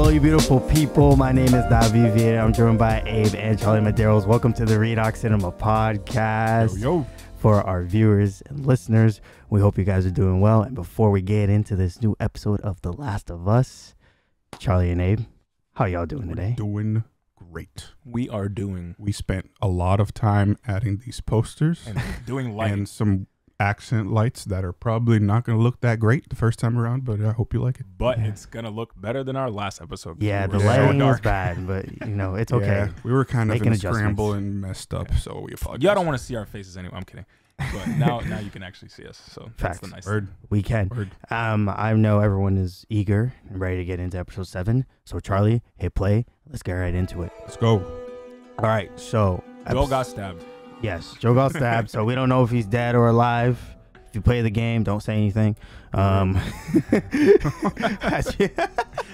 Hello, you beautiful people. My name is David Vieira. I'm joined by Abe and Charlie Medeiros. Welcome to the Redox Cinema Podcast. Yo. For our viewers and listeners, we hope you guys are doing well. And before we get into this new episode of The Last of Us, Charlie and Abe, how y'all doing today? Doing great. We are doing. We spent a lot of time adding these posters And doing light. and some accent lights that are probably not going to look that great the first time around, but I hope you like it. But it's going to look better than our last episode. Yeah, We the were so lighting is dark. bad, but you know, it's okay. Yeah, we were kind of Making in a adjustments. scramble and messed up, so we apologize. Y'all don't want to see our faces anyway. I'm kidding. But now you can actually see us. So that's Facts. the nice Word, We can. word. I know everyone is eager and ready to get into episode 7. So Charlie, hit play. Let's get right into it. Let's go. All right, so thing. Joel got stabbed. yes, Joe got stabbed, so we don't know if he's dead or alive. If you play the game, don't say anything.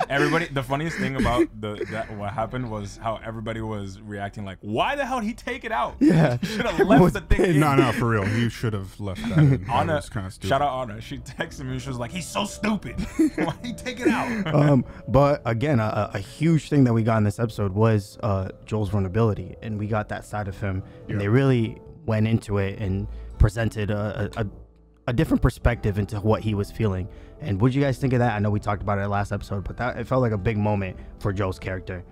Everybody, the funniest thing about what happened was how everybody was reacting like, why the hell did he take it out? Yeah. Should have left the thing in. No, for real. You should have left that in. That Anna, was kind of stupid. shout out Anna. She texted me. She was like, he's so stupid. Why did he take it out? But again, a huge thing that we got in this episode was Joel's vulnerability, and we got that side of him. And they really went into it and presented a different perspective into what he was feeling. And what did you guys think of that? I know we talked about it last episode, but it felt like a big moment for Joel's character.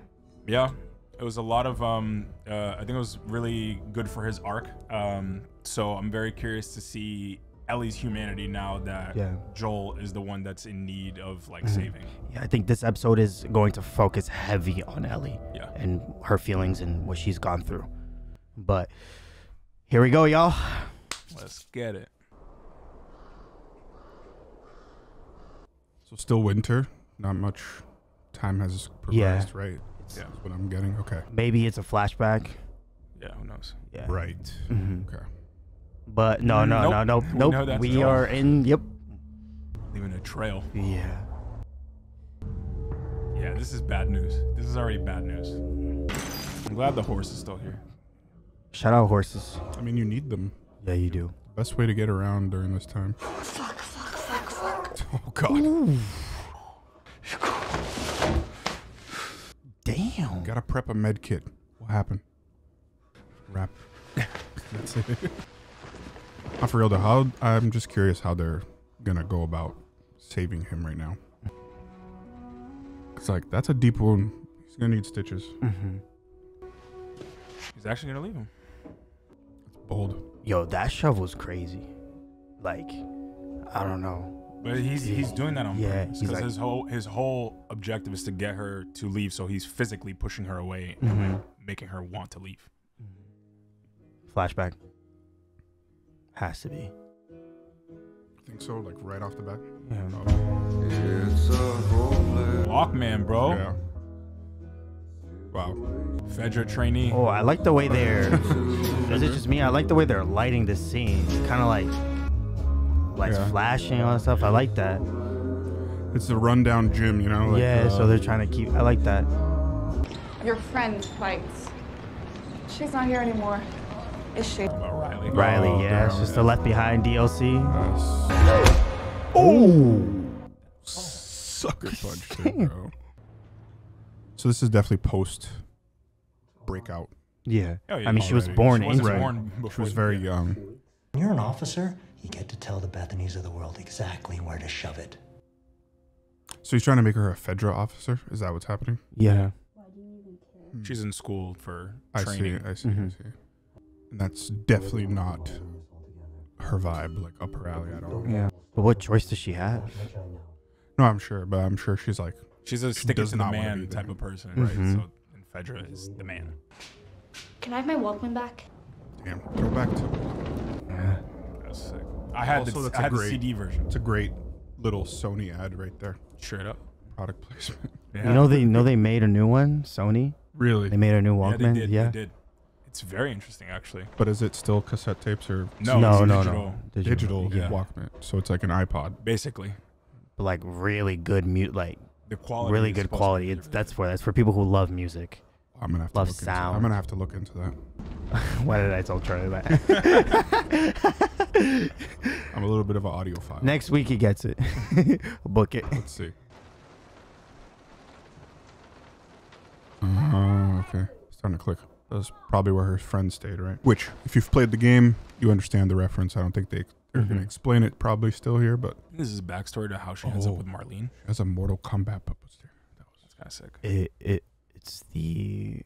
Yeah, it was a lot of I think it was really good for his arc. So I'm very curious to see Ellie's humanity now that Joel is the one that's in need of like saving. Yeah, I think this episode is going to focus heavy on Ellie and her feelings and what she's gone through. But here we go, y'all. Let's get it. So still winter. Not much time has progressed, right? Yeah. That's what I'm getting. Okay. Maybe it's a flashback. Yeah, who knows? Yeah. Right. Mhm. Okay. But no. We know that's We Joel. are in. Yep. Leaving a trail. Yeah. Yeah, this is bad news. This is already bad news. I'm glad the horse is still here. Shout out horses. I mean, you need them. Yeah, you do. Best way to get around during this time. Oh, God. Damn. Gotta prep a med kit. What happened? Wrap. That's it. Not for real though. I'm just curious how they're gonna go about saving him right now. It's like, that's a deep wound. He's gonna need stitches. He's actually gonna leave him. It's bold. Yo, that shove was crazy. Like, I don't know. But he's doing that on purpose he's because like, his whole objective is to get her to leave. So he's physically pushing her away and like, making her want to leave. flashback. Has to be. I think so, like right off the bat. Yeah. Walkman, bro. Yeah. Wow. Fedra trainee. Oh, I like the way they're. Is it just me? I like the way they're lighting this scene. Kind of like lights flashing and all that stuff. I like that. It's a rundown gym, you know? Like, Yeah, so they're trying to keep. I like that. Your friend fights. She's not here anymore, is she? About Riley. Riley, Oh, yeah, it's damn, just the Left Behind DLC. Sucker punch, too, bro. So this is definitely post breakout. Yeah. Oh, yeah, I mean, she was already. born She wasn't into it. born She before was very yeah. young. When you're an officer, you get to tell the Bethanies of the world exactly where to shove it. So he's trying to make her a Fedra officer? Is that what's happening? Yeah. She's in school for I training. see. And that's definitely not her vibe, like up her alley at all. Yeah. But what choice does she have? No, I'm sure, but I'm sure she's like, She's a stick it does to the not wanna man be type there. of person, right? So and Fedra is the man. Can I have my Walkman back? damn, go back to. That's sick. I had Also, the that's I a had the great- CD version. It's a great little Sony ad right there. Straight up. Product placement. Yeah. You know they made a new one, Sony. Really? They made a new Yeah, Walkman. they did. It's very interesting, actually. But is it still cassette tapes or No, No, it's no. digital. digital Yeah. Walkman? So it's like an iPod. Basically, But like really good mute, like the quality. really is good supposed to be quality. It's different. that's for people who love music. I'm gonna have to Love look into. sound. I'm gonna have to look into that. Why did I tell Charlie that? I'm a little bit of an audiophile. Next week he gets it. Book it. Let's see. Starting to click. That's probably where her friend stayed, right? Which, if you've played the game, you understand the reference. I don't think they're going to explain it probably still here, but... This is backstory to how she ends up with Marlene. She has a Mortal Kombat puppet there. That's kind of sick. It's the...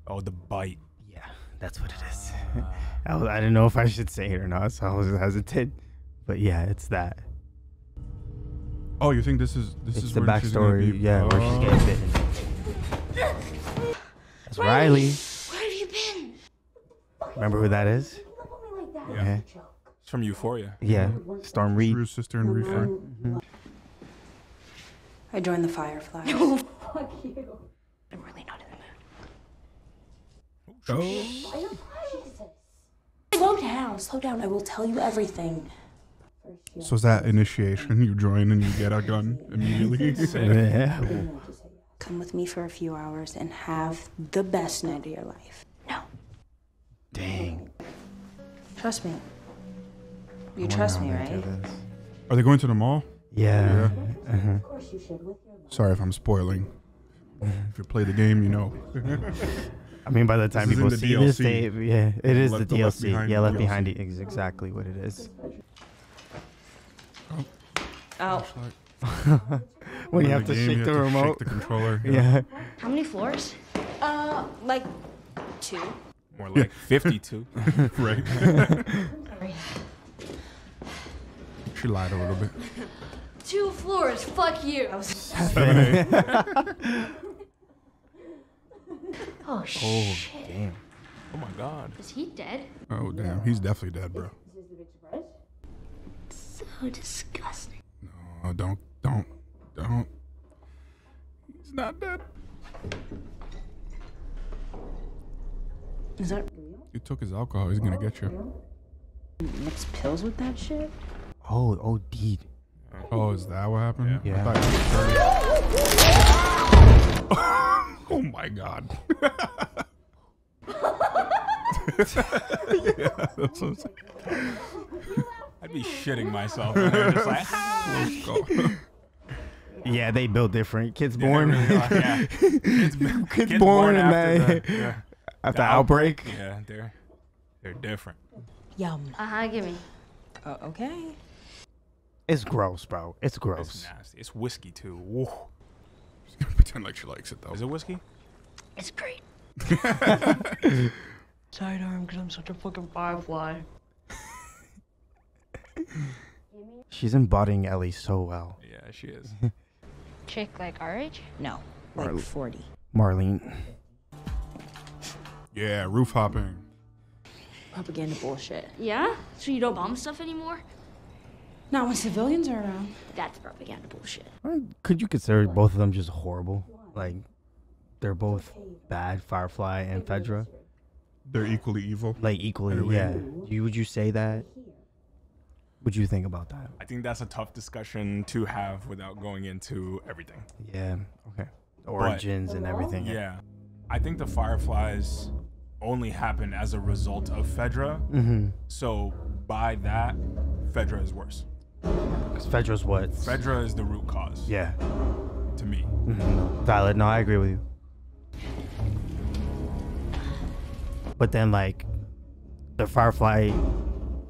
Oh, the bite. Yeah, that's what it is. I didn't know if I should say it or not, so I was hesitant. But yeah, it's that. Oh, you think this is the where she's gonna backstory? be? Yeah, where she's getting bitten. That's Riley. Where have you been? Remember who that is? Yeah. It's from Euphoria. Yeah, Storm Reed. Drew's sister and Reefer. I joined the Fireflies. Oh, fuck you. I'm really not in the mood. Oh. Slow down. I will tell you everything. So is that initiation? You join and you get a gun immediately? Yeah. Come with me for a few hours and have the best night of your life. No. Dang. Trust me. You trust me, right? Are they going to the mall? Yeah. Sorry if I'm spoiling. If you play the game, you know. I mean, by the time This is people in the see this, DLC. it is the Left DLC. Behind Yeah, Left DLC. Behind is exactly what it is. Oh. When you have In to the game, shake you the have to remote. Shake the controller. Yeah. How many floors? Like 2. More like 52. Right. Sorry. She lied a little bit. 2 floors. Fuck you. 7A. Oh shit. Damn. Oh my god. Is he dead? Oh, damn. He's definitely dead, bro. So disgusting. Oh, don't. He's not dead. Is that real? You took his alcohol. He's going to get you. Mix pills with that shit? Oh, deed. Oh, is that what happened? Yeah. I thought you oh, my God. Yeah, that's what I'm saying. I'd be shitting myself. And they're just like, Close call. Yeah, they built different. Kids yeah, born. they really are, yeah. Kids born in after that. After the outbreak. Yeah, they're different. Yum. Give me. Okay. It's gross, bro. It's It's gross. nasty. It's whiskey too. Whoa. She's going to pretend like she likes it, though. Is it whiskey? It's great. Sidearm, because I'm such a fucking firefly. She's embodying Ellie so well. Yeah, she is. Chick like our age? No, like 40. Marlene. Yeah, roof hopping. Propaganda bullshit. Yeah? So you don't bomb stuff anymore? Not when civilians are around. That's propaganda bullshit. Could you consider both of them just horrible? Like, they're both bad, Firefly and Fedra. They're equally evil. Like, equally, Anyway. yeah. Would you say that? What'd you think about that? I think that's a tough discussion to have without going into everything. Yeah, okay. The origins and everything. Yeah. I think the Fireflies only happened as a result of Fedra. Mm-hmm. So by that, Fedra is worse. Because Fedra's what? Fedra is the root cause. Yeah. To me. Mm-hmm. Valid. No, I agree with you. But then, like, the Firefly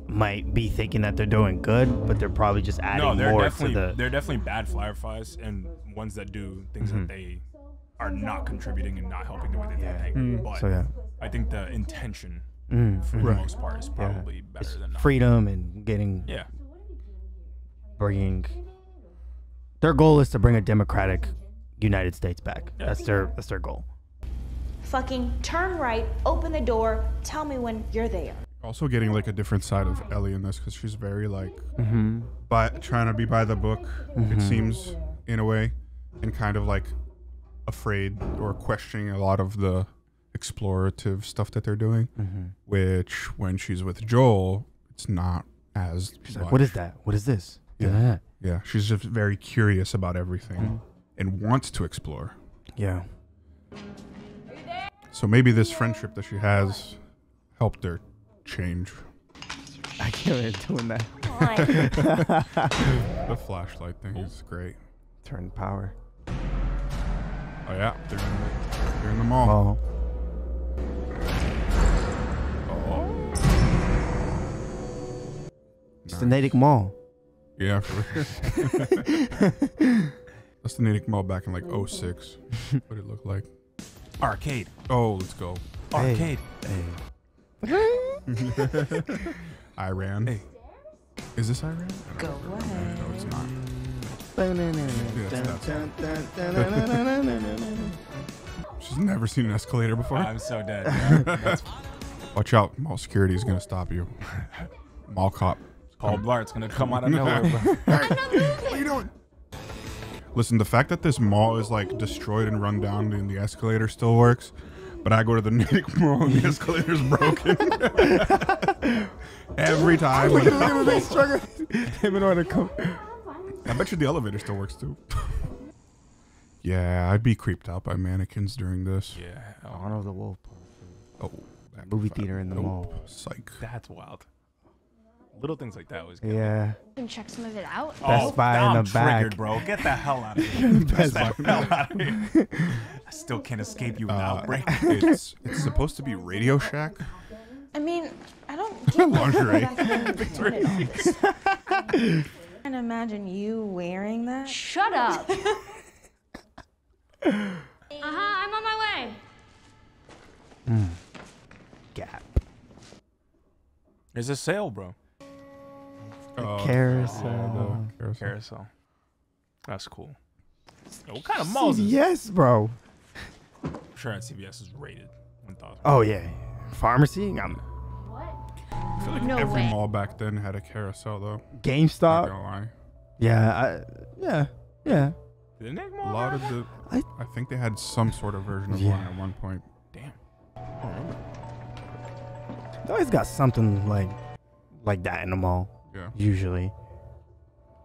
might be thinking that they're doing good, but they're probably just adding more to the... They're definitely bad Fireflies and ones that do things that they are not contributing and not helping the way that they think. But So, yeah. I think the intention, Mm, for mhm. the most part, is probably better It's than not. freedom and getting... Yeah. Bringing... Their goal is to bring a democratic United States back. Yeah. That's their goal. Fucking turn right, open the door, tell me when you're there. Also getting like a different side of Ellie in this because she's very like Mm-hmm. trying to be by the book, it seems, in a way, and kind of like afraid or questioning a lot of the explorative stuff that they're doing, which when she's with Joel, it's not as She's much. like, what is that? What is this? Yeah. Yeah, she's just very curious about everything and wants to explore. Yeah. So maybe this friendship that she has helped her change. I can't believe doing that. The flashlight thing is great. Turn power. Oh yeah. They're in the mall. It's the Natick Mall. Yeah, for that's the Natick Mall back in like 06. What did it look like? Arcade. Oh, let's go. Arcade. Iran. Hey. Is this Iran? Go ahead. No, it's not. She's never seen an escalator before. I'm so dead. Yeah. Watch out. Mall security is going to stop you. Mall cop. Paul Blart's going to come out of nowhere, bro. What are you doing? Listen, the fact that this mall is like destroyed and run down and the escalator still works, but I go to the Natick Mall and the escalator's broken. Every time. They struggle. I bet you the elevator still works too. Yeah, I'd be creeped out by mannequins during this. Yeah. Honor of the Wolf. Oh, Movie theater in the mall. Psych. That's wild. Little things like that was good. Yeah. You can check some of it out. Best Buy now in I'm the back. triggered, bro. Get the hell out of here. Get the hell out of here. I still can't escape you without breaking. It's supposed to be Radio Shack. I mean, I don't get Lingerie. I can't imagine you wearing that. Shut up. I'm on my way. Gap. There's a sale, bro. Carousel. Carousel. That's cool. Yo, what kind of malls is Yes, bro. I'm sure at CVS is rated 1,000. Oh yeah. Pharmacy. I feel like No every way. mall back then had a carousel though. Not GameStop. gonna lie. Yeah. Yeah. Did Nick A Mall lot have of that? the, I think they had some sort of version of Yeah. one at one point. Damn. They always got something like that in the mall. Yeah. Usually.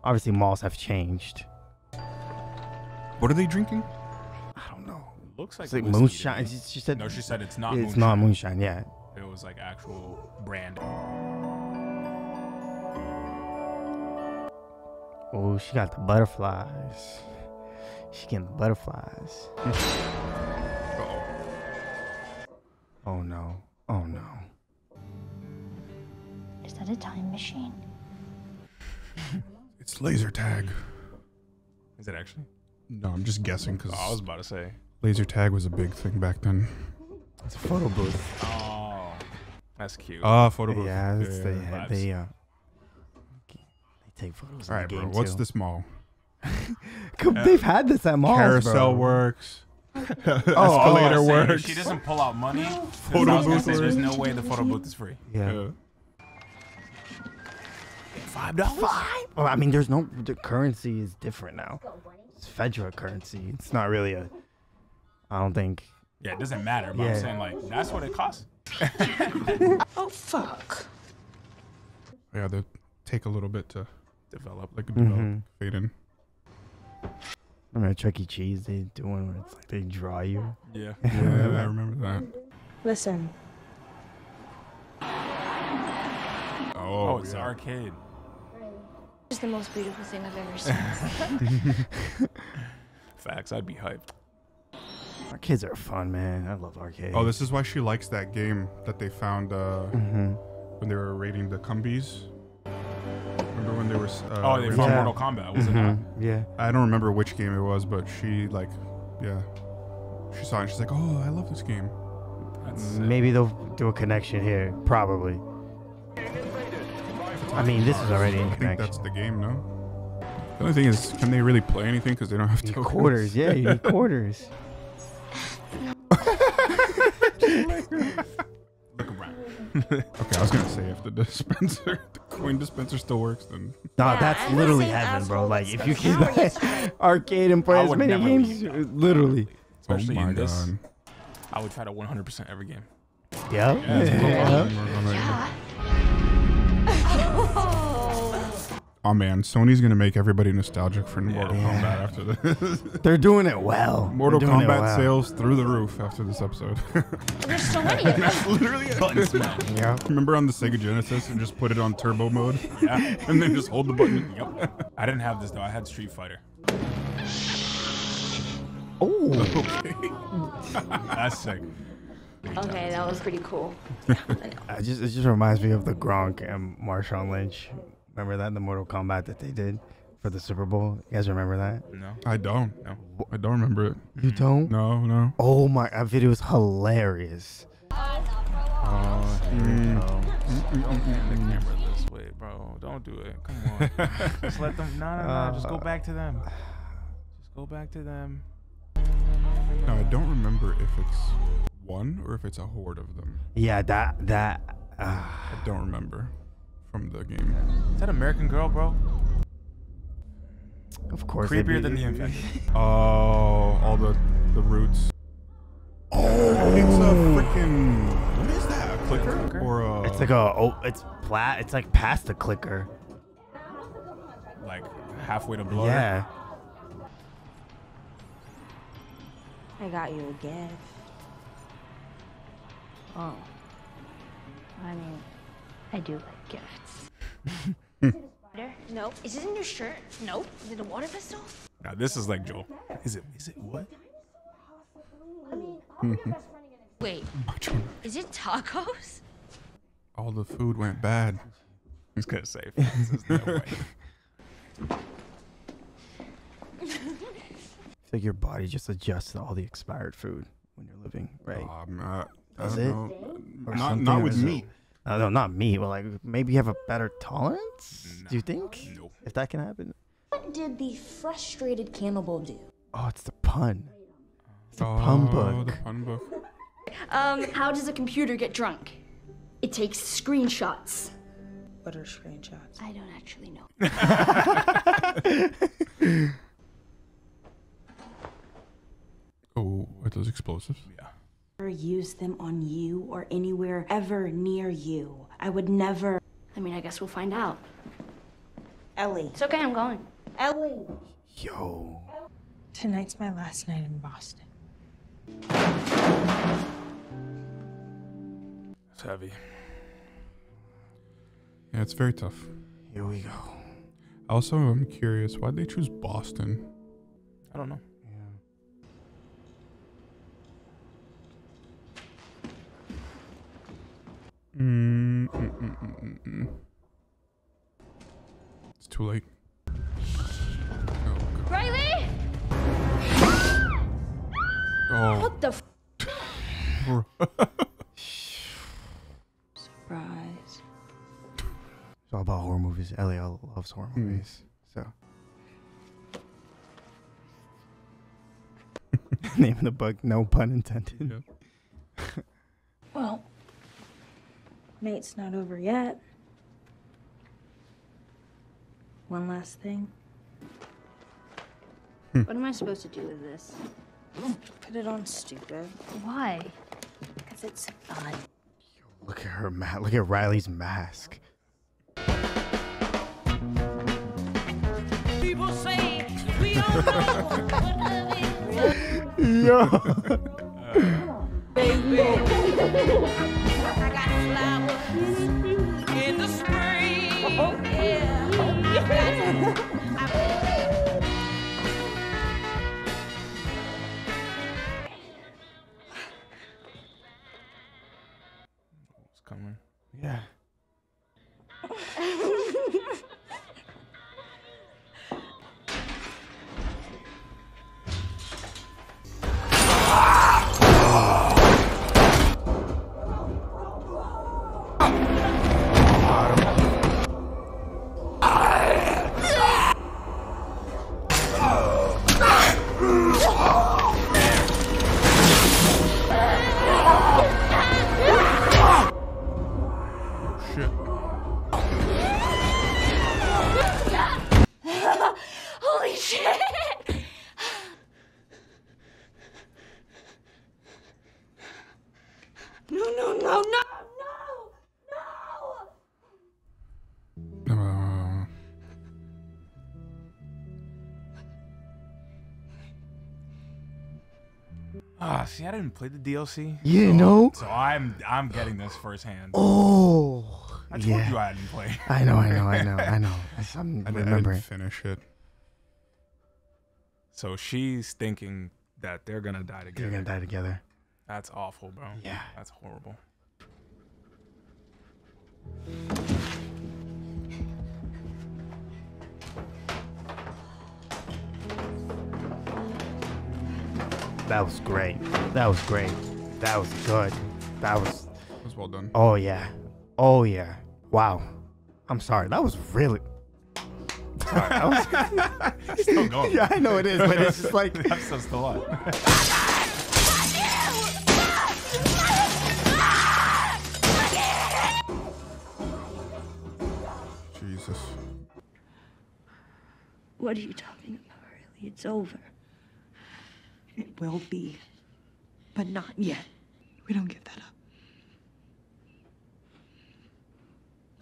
Obviously, malls have changed. What are they drinking? I don't know. Looks like It's like whiskey to moonshine. me. She said. No, she said it's not it's moonshine. not moonshine. Yeah. It was like actual brand. Oh, she got the butterflies. She getting the butterflies. Oh no. Oh no. Is that a time machine? It's laser tag. Is it actually? No, I'm just guessing because Oh, I was about to say. laser tag was a big thing back then. It's a photo booth. Oh, that's cute. Photo booth. Yeah, yeah. they take photos. All in right, the bro. game What's too. this mall? They've had this at malls, Carousel bro. works. Escalator Escalator works. works. If she doesn't pull out money, Photo I was gonna booth say, there's works. no way the photo booth is free. Yeah. $5? Well, I mean, the currency is different now. It's federal currency. It's not really a. I don't think. Yeah, it doesn't matter. But Yeah. I'm saying like that's what it costs. Oh, fuck. Yeah, they take a little bit to Develop. fade in. Remember at Chuck E. Cheese, they do one where it's like they draw you. Yeah. Yeah, I remember that. Listen, Oh, it's an arcade. It's the most beautiful thing I've ever seen. Facts. I'd be hyped. Arcades are fun, man. I love arcades. Oh, this is why she likes that game that they found when they were raiding the Cumbies. Remember when they were? Oh, they raiding- found Yeah. Mortal Kombat. Was it not? Yeah. I don't remember which game it was, but she she saw it and she's like, "Oh, I love this game." That's sick. Maybe they'll do a connection here. Probably. I mean, this is already in I think that's connection. the game, no? The only thing is, can they really play anything because they don't have You need tokens? quarters. Yeah, you need quarters. Look around. Okay, I was gonna say if the coin dispenser still works, then No, Yeah, that's I'm the literally same heaven, bro. asshole Like, that if you spent can an hour yesterday. arcade and play I as would many never games, leave. literally. Especially oh my in this. god. I would try to 100% every game. Yep. Yeah. Oh man, Sony's gonna make everybody nostalgic for Mortal Kombat after this. They're doing it well. Mortal They're doing it Kombat well. sales through the roof after this episode. There's so many of them. Literally, Button smell. Yeah. remember on the Sega Genesis and just put it on turbo mode Yeah. and then just hold the button. Yep. I didn't have this though. I had Street Fighter. Oh. That's sick. Okay, that was pretty cool. It just reminds me of the Gronk and Marshawn Lynch. Remember that, the Mortal Kombat that they did for the Super Bowl? You guys remember that? No. I don't. No. I don't remember it. You don't? No. Oh my, that video is hilarious. Oh, here we go. Don't pan the camera this way, bro. Don't do it. Come on. Just let them. No. Just go back to them. Just go back to them. No, I don't remember if it's one or if it's a horde of them. Yeah, that. I don't remember from the game. Is that American Girl, bro? Of course. Creepier than the Infected. Oh, all the roots. Oh, it's a freaking. What is that? A clicker or a? It's like it's like past the clicker. Like halfway to blow. Yeah. I got you a gift. Oh. I mean, I do like gifts. Nope. Is it in your shirt? Nope. Is it a water pistol? Now this is like Joel. Is it what? Wait. Is it tacos? All the food went bad. He's gonna say Francis. No way. It's like your body just adjusts to all the expired food when you're living, right? Does it? Know. Or Not something, with or is it- meat. No, not meat. But like maybe you have a better tolerance. Nah, Do you think? no. If that can happen. What did the frustrated cannibal do? Oh, it's the pun. It's the pun book. The pun book. How does a computer get drunk? It takes screenshots. What are screenshots? I don't actually know. Oh, are those explosives? Yeah. Never use them on you or anywhere ever near you. I would never. I mean, I guess we'll find out. Ellie. It's okay, I'm going. Ellie. Yo. Tonight's my last night in Boston. It's heavy. Yeah, it's very tough. Here we go. Also, I'm curious, why'd they choose Boston? I don't know. It's too late. Riley! Oh. What the Surprise. It's all about horror movies. Elliot loves horror movies. So. Name of the book, no pun intended. Yeah. Well, night's not over yet. One last thing. What am I supposed to do with this? Put it on, stupid. Why? Because it's fun. Look at her Look at Riley's mask. People say we don't know what love is. Yo. Baby, I got flowers in the spring. Yeah. It's coming. Yeah. Shit. Holy shit! No. See, I didn't play the DLC. You know? So I'm getting this firsthand. Oh. I told you I didn't play. I know. I'm I remembering. didn't finish it. So she's thinking that they're gonna die together. They're gonna die together. That's awful, bro. Yeah. That's horrible. That was great. That was great. That was good. That was well done. Oh yeah. Oh yeah. Wow. I'm sorry. That was really sorry. That was Still going. Yeah, I know it is, but it's just like the episode's still on. Jesus. What are you talking about, Riley? It's over. It will be, but not yet. We don't give that up.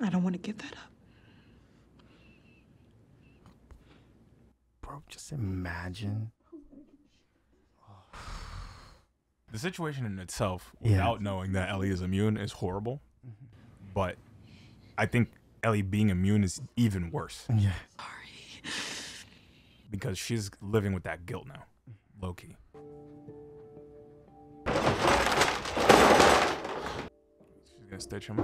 I don't want to give that up. Bro, just imagine. The situation in itself, without knowing that Ellie is immune, is horrible. But I think Ellie being immune is even worse. Yeah. Sorry. Because she's living with that guilt now, low key. She's gonna stitch him.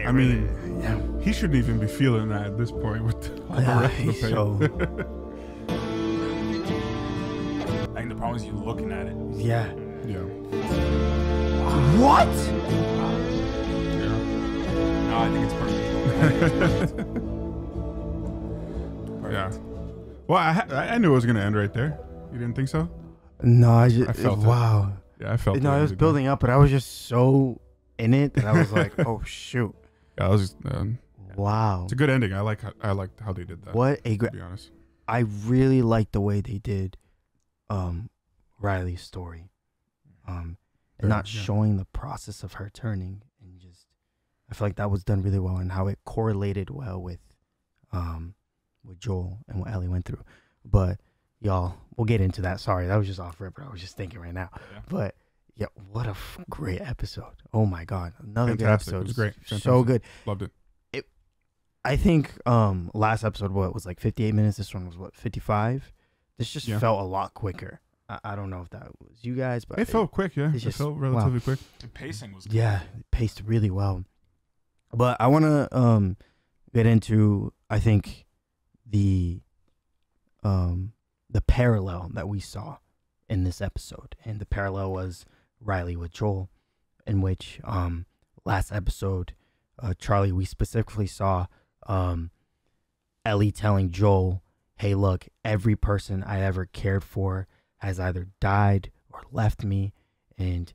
I mean, he shouldn't even be feeling that at this point with all the rest of the pain. I think the problem is you looking at it. Yeah. Yeah. What? No, I think it's perfect. Yeah. Well, I knew it was gonna end right there. You didn't think so? No, I just felt wow. It. Yeah, I felt. No, it was building up, but I was just so in it that I was like, oh shoot. Yeah, I was. Wow. It's a good ending. I liked how they did that. What a great. To be honest, I really liked the way they did, Riley's story, and not showing the process of her turning, and just I feel like that was done really well, and how it correlated well with Joel and what Ellie went through. But y'all, we'll get into that. Sorry, that was just off rip, but I was just thinking right now. Yeah. But yeah, what a great episode! Oh my god, another good episode. It was great. Fantastic. So good. Loved it. I think last episode was like 58 minutes. This one was 55. This just felt a lot quicker. I don't know if that was you guys, but it felt quick. Yeah, it felt relatively quick. The pacing was good. Yeah, it paced really well. But I want to get into I think the parallel that we saw in this episode, and the parallel was Riley with Joel, in which last episode, Charlie, we specifically saw Ellie telling Joel, hey, look, every person I ever cared for has either died or left me. And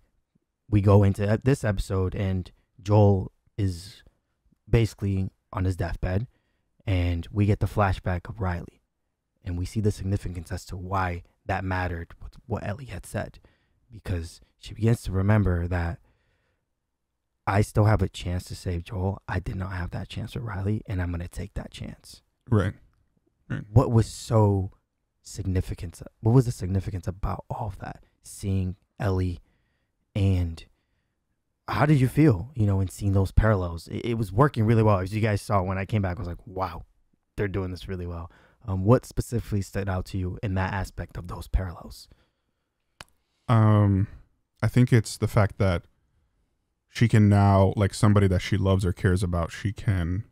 we go into this episode, and Joel is basically on his deathbed, and we get the flashback of Riley, and we see the significance as to why that mattered with what Ellie had said, because she begins to remember that I still have a chance to save Joel. I did not have that chance with Riley, and I'm going to take that chance. Right. What was so significant? What was the significance about all of that? Seeing Ellie, and how did you feel, in seeing those parallels? It was working really well. As you guys saw when I came back, I was like, wow, they're doing this really well. What specifically stood out to you in that aspect of those parallels? I think it's the fact that she can now, like somebody that she loves or cares about, she can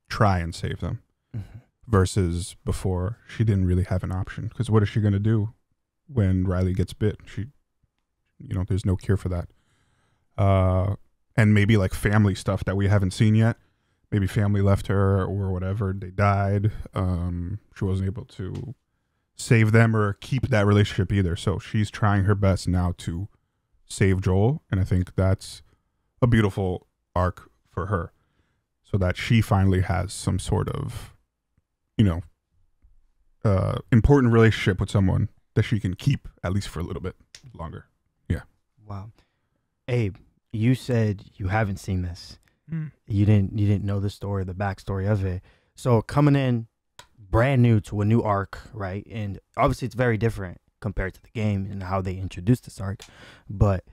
try and save them. Mm-hmm. Versus before, she didn't really have an option. Because what is she going to do when Riley gets bit? There's no cure for that. And maybe like family stuff that we haven't seen yet. Maybe family left her or whatever. They died. She wasn't able to save them or keep that relationship either. So she's trying her best now to save Joel. And I think that's a beautiful arc for her, so that she finally has some sort of, important relationship with someone that she can keep at least for a little bit longer. Yeah. Wow. Abe, you said you haven't seen this. You didn't know the story, the backstory of it. So coming in, brand new to a new arc, right? And obviously it's very different compared to the game and how they introduced this arc. But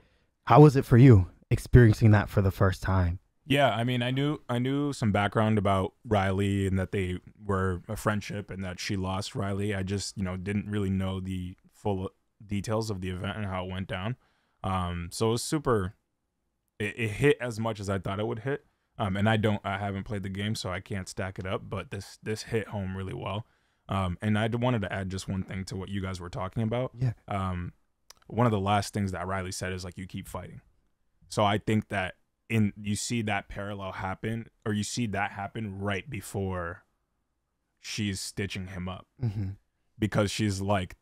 how was it for you experiencing that for the first time? Yeah, I mean, I knew some background about Riley and that they were a friendship and that she lost Riley. I just, didn't really know the full details of the event and how it went down. So it was super. It hit as much as I thought it would hit. And I haven't played the game, so I can't stack it up. But this hit home really well. And I wanted to add just one thing to what you guys were talking about. Yeah. One of the last things that Riley said is like, you keep fighting. So I think that you see that parallel happen, or you see that happen right before she's stitching him up, because she's like,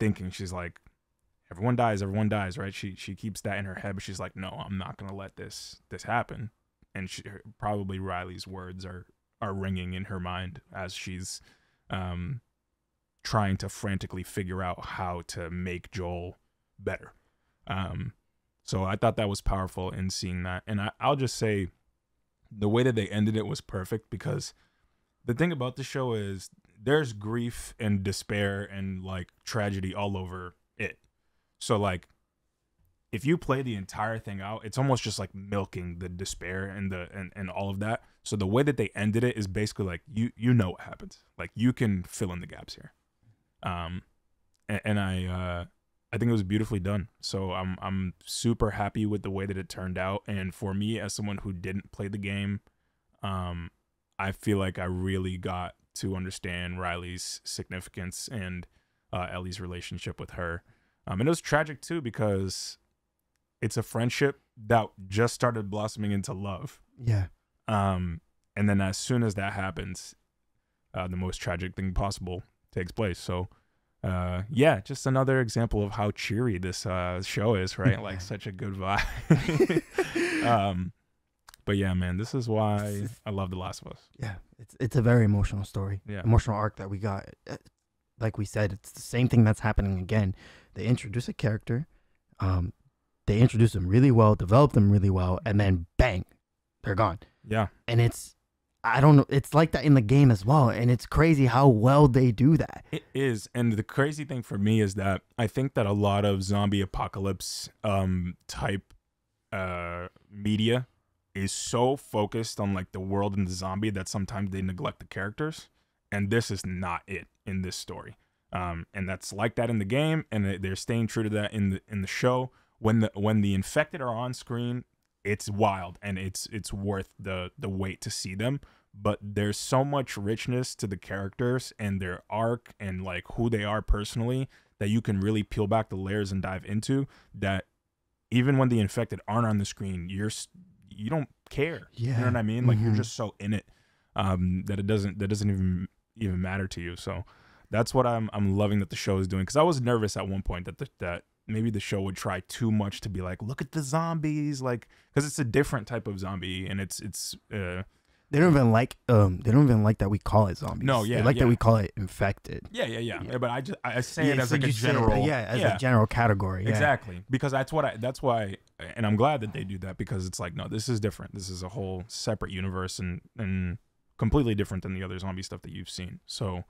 everyone dies, right? She keeps that in her head, but she's like, no, I'm not gonna let this happen. And probably Riley's words are ringing in her mind as she's trying to frantically figure out how to make Joel better. So I thought that was powerful in seeing that. And I'll just say the way that they ended it was perfect, because the thing about the show is there's grief and despair and like tragedy all over it. So like, if you play the entire thing out, it's almost just like milking the despair and all of that. So the way that they ended it is basically like, you know what happens. Like, you can fill in the gaps here. And I think it was beautifully done. So I'm super happy with the way that it turned out. And for me, as someone who didn't play the game, I feel like I really got to understand Riley's significance and Ellie's relationship with her. And it was tragic too, because it's a friendship that just started blossoming into love. Yeah. And then as soon as that happens, the most tragic thing possible takes place. So yeah, just another example of how cheery this show is, right? Like, such a good vibe. But yeah, man, this is why I love The Last of Us. Yeah, it's a very emotional story. Yeah. Emotional arc that we got. Like we said, it's the same thing that's happening again. They introduce a character, they introduce them really well, develop them really well, and then bang, they're gone. Yeah. And I don't know, it's like that in the game as well, and it's crazy how well they do that. It is. And the crazy thing for me is that I think that a lot of zombie apocalypse type media is so focused on like the world and the zombie that sometimes they neglect the characters, and this is not it in this story. And that's like that in the game, and they're staying true to that in the show. When the infected are on screen, it's wild, and it's worth the wait to see them. But there's so much richness to the characters and their arc and like who they are personally that you can really peel back the layers and dive into, that even when the infected aren't on the screen, you don't care. Yeah. You know what I mean? Like, you're just so in it that it doesn't even matter to you. So that's what I'm loving that the show is doing, because I was nervous at one point that maybe the show would try too much to be like, look at the zombies, like, because it's a different type of zombie, and it's they don't even like that we call it zombies. No, yeah, they like that we call it infected. Yeah. But I say it as like a general, a general category. Yeah. Exactly, because that's why, and I'm glad that they do that, because it's like, no, this is different. This is a whole separate universe and completely different than the other zombie stuff that you've seen. So,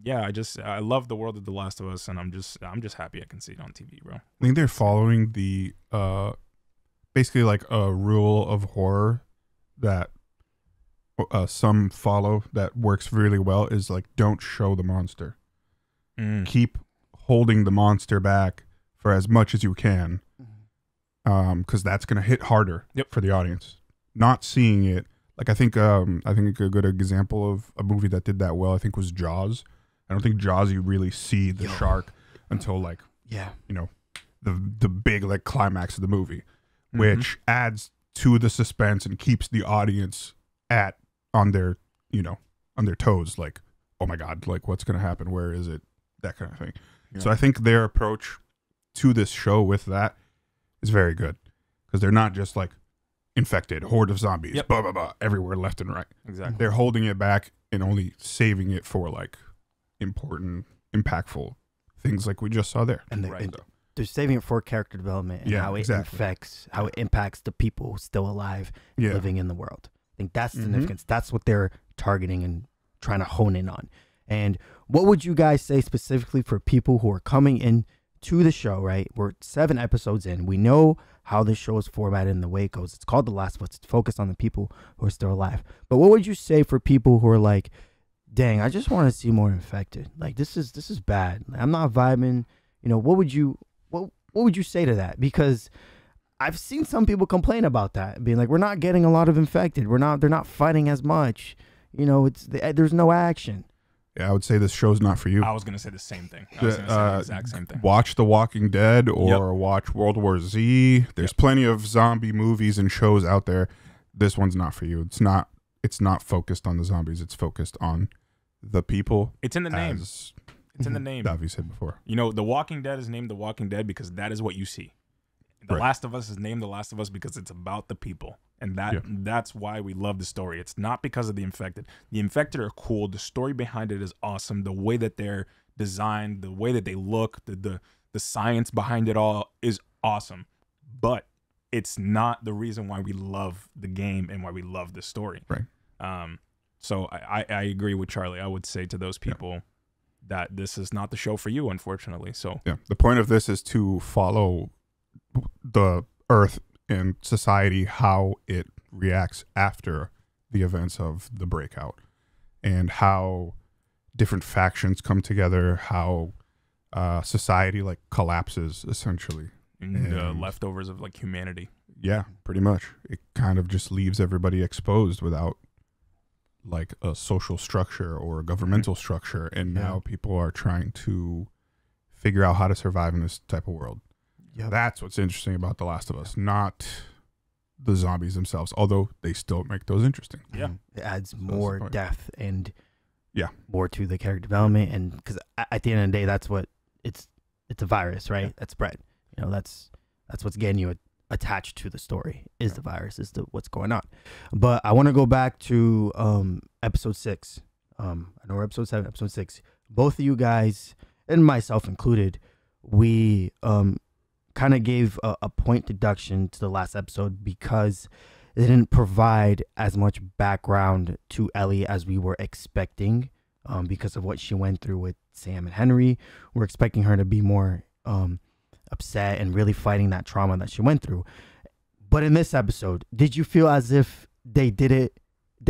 yeah, I love the world of The Last of Us, and I'm just happy I can see it on TV, bro. I think they're following the basically like a rule of horror that some follow that works really well, is like, don't show the monster. Keep holding the monster back for as much as you can, because that's gonna hit harder for the audience. Not seeing it, like, I think a good example of a movie that did that well, I think, was Jaws. I don't think Jaws, you really see the shark until like, the big like climax of the movie, which adds to the suspense and keeps the audience on their toes, like, oh my god, like, what's gonna happen, where is it, that kind of thing. So I think their approach to this show with that is very good, because they're not just like infected horde of zombies blah blah blah everywhere left and right. Exactly. They're holding it back and only saving it for like important, impactful things like we just saw there. And they're saving it for character development and how it affects, how it impacts the people still alive living in the world. I think that's significance. That's what they're targeting and trying to hone in on. And what would you guys say specifically for people who are coming in to the show, right? We're 7 episodes in. We know how this show is formatted and the way it goes. It's called The Last of Us. It's focused on the people who are still alive. But what would you say for people who are like, dang, I just want to see more infected. Like, this is bad. I'm not vibing. You know, what would you say to that? Because I've seen some people complain about that, being like, we're not getting a lot of infected. They're not fighting as much. You know, there's no action. Yeah, I would say this show's not for you. I was going to say the same thing. I was going to say the exact same thing. Watch The Walking Dead or watch World War Z. There's plenty of zombie movies and shows out there. This one's not for you. It's not focused on the zombies. It's focused on the people. It's in the name. It's in the name. Davi said before. You know, The Walking Dead is named The Walking Dead because that is what you see. The Last of Us is named The Last of Us because it's about the people. And that's why we love the story. It's not because of the infected. The infected are cool. The story behind it is awesome. The way that they're designed, the way that they look, the science behind it all is awesome. But it's not the reason why we love the game and why we love the story. Right. So I agree with Charlie. I would say to those people that this is not the show for you, unfortunately. So the point of this is to follow the Earth and society, how it reacts after the events of the breakout, and how different factions come together, how society like collapses essentially, and the leftovers of like humanity. Yeah, pretty much. It kind of just leaves everybody exposed without like a social structure or a governmental structure, and now people are trying to figure out how to survive in this type of world. Yeah, that's what's interesting about The Last of Us, not the zombies themselves, although they still make those interesting. Yeah, it adds more depth and yeah, more to the character development, and because at the end of the day, that's what it's a virus, right? Yeah. That's bred. You know, that's what's getting you attached to the story is the virus, is what's going on. But I want to go back to episode 6. I know we're episode 7, episode 6. Both of you guys and myself included, we kind of gave a point deduction to the last episode because it didn't provide as much background to Ellie as we were expecting, because of what she went through with Sam and Henry. We're expecting her to be more upset and really fighting that trauma that she went through. But in this episode, did you feel as if they did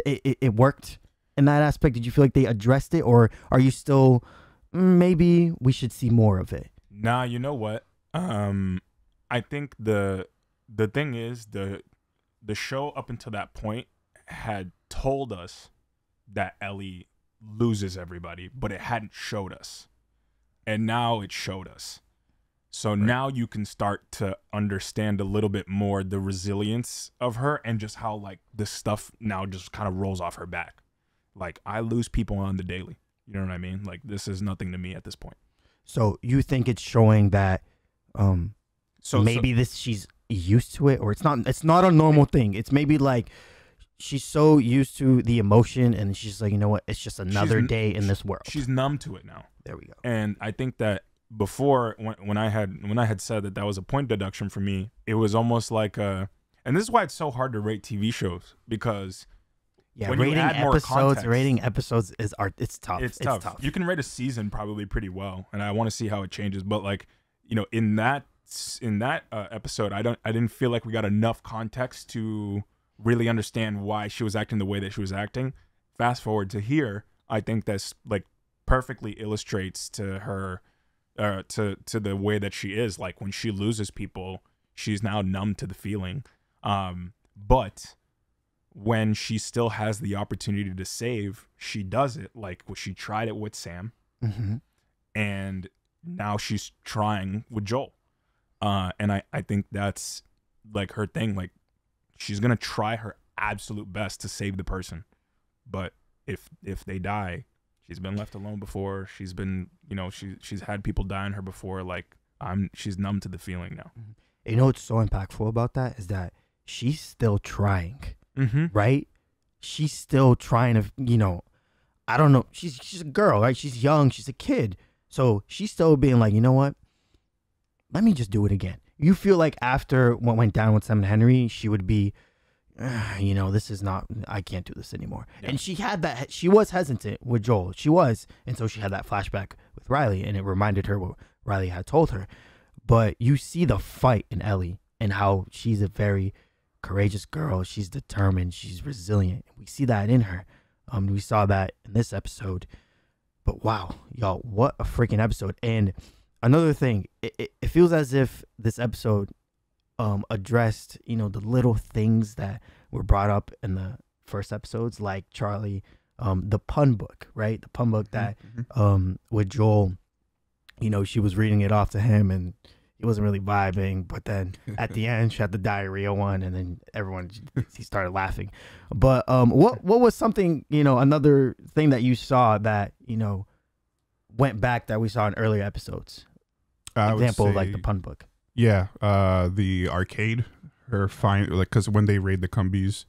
it worked in that aspect? Did you feel like they addressed it, or are you still maybe we should see more of it? Nah, you know what? I think the thing is the show up until that point had told us that Ellie loses everybody, but it hadn't showed us. And now it showed us. So now you can start to understand a little bit more the resilience of her and just how like this stuff now just kind of rolls off her back. Like, I lose people on the daily. You know what I mean? Like, this is nothing to me at this point. So you think it's showing that she's used to it, or it's not a normal thing. It's maybe like she's so used to the emotion and she's like, you know what, it's just another day in this world. She's numb to it now. There we go. And I think that before, when I had said that was a point deduction for me, it was almost like and this is why it's so hard to rate TV shows, because when rating episodes is it's tough. It's tough. You can rate a season probably pretty well, and I want to see how it changes. But like, you know, in that episode, I didn't feel like we got enough context to really understand why she was acting the way that she was acting. Fast forward to here, I think that's like perfectly illustrates to her, to the way that she is. Like, when she loses people, she's now numb to the feeling. But when she still has the opportunity to save, she does it. Like, she tried it with Sam, and now she's trying with Joel. And I think that's like her thing. Like, she's gonna try her absolute best to save the person, but if they die, she's been left alone before. She's been, you know, she's had people die on her before. Like, she's numb to the feeling now. You know what's so impactful about that is that she's still trying, right? She's still trying to, you know, I don't know. She's a girl, right? She's young. She's a kid. So she's still being like, you know what? Let me just do it again. You feel like after what went down with Sam and Henry, she would be, you know, this is not, I can't do this anymore. Yeah. And she had that, she was hesitant with Joel. She was. And so she had that flashback with Riley, and it reminded her what Riley had told her. But you see the fight in Ellie and how she's a very courageous girl. She's determined. She's resilient. We see that in her. We saw that in this episode. But wow, y'all, what a freaking episode. And another thing, it feels as if this episode addressed, you know, the little things that were brought up in the first episodes, like Charlie, the pun book, right? The pun book that with Joel, you know, she was reading it off to him and he wasn't really vibing, but then at the end she had the diarrhea one, and then he started laughing. But what was something, you know, another thing that you saw that, you know, went back that we saw in earlier episodes? Example of like the pun book. Yeah, the arcade, because when they raid the Cumbies,